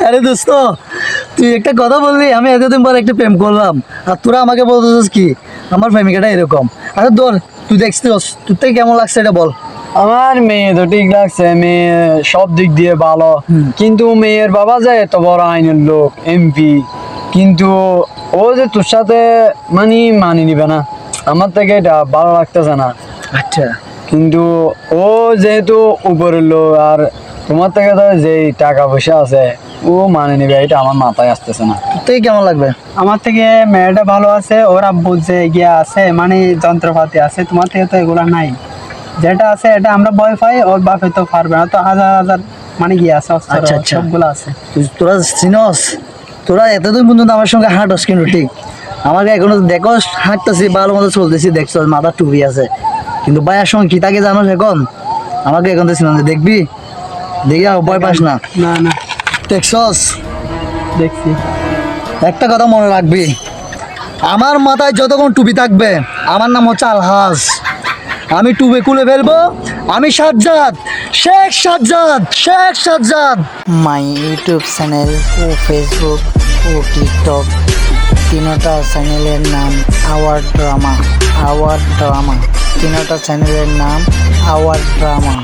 আরে দোস্ত, তুই একটা কথা বললি, আমি এতদিন পর একটা প্রেম করলাম, আর তোরা আমাকে বলতেছিস কি আমার প্রেমিকাটা এরকম। আরে ধর, তুই দেখছিস, তোর থেকে কেমন লাগছে এটা বল। আমার মেয়ে তো ঠিক লাগছে, মেয়ে সব দিক দিয়ে ভালো, কিন্তু মেয়ের বাবা যে এত বড় আইনের লোক, এমপি, কিন্তু ও যে তোর সাথে মানি নিবে না, আমার থেকে এটা ভালো লাগতেছে না। আচ্ছা, কিন্তু ও যেহেতু উপরের লোক, আর তোমার থেকে তো যে টাকা পয়সা আছে, ও মানে নিবে, এটা আমার মাথায় আসতেছে না। তোর থেকে কেমন লাগবে? আমার থেকে মেয়েটা ভালো আছে, ওরা বুঝে গিয়া আছে, মানে যন্ত্রপাতি আছে, তোমার থেকে তো এগুলা নাই। যেটা আছে এটা আমরা ভয় পাই, ওর বাপে তো পারবে না, তো হাজার হাজার মানে গিয়ে আছে, অস্ত্র আচ্ছা, আচ্ছা। সবগুলো আছে। তোরা চিনস, তোরা এতদিন পর্যন্ত আমার সঙ্গে হাঁটস কিন্তু ঠিক, আমাকে এখনো দেখস হাঁটতেছি, ভালো মতো চলতেছি, দেখছ মাথার টুপি আছে, কিন্তু ভাইয়ার সঙ্গে কি তাকে জানোস এখন, আমাকে এখন তো চিনস, দেখবি দেখি ভয় পাস না। না না, দেখছস, দেখছি। একটা কথা মনে রাখবি, আমার মাথায় যতক্ষণ টুপি থাকবে, আমার নাম হচ্ছে আলহাজ, আমি টুপি খুলে ফেলবো, আমি Sajjad, Sheikh Sajjad, Sheikh Sajjad. My YouTube channel ও ফেসবুক ও টিকটক তিনোটা চ্যানেলের নাম আওয়ার ড্রামা। তিনোটা চ্যানেলের নাম আওয়ার ড্রামা।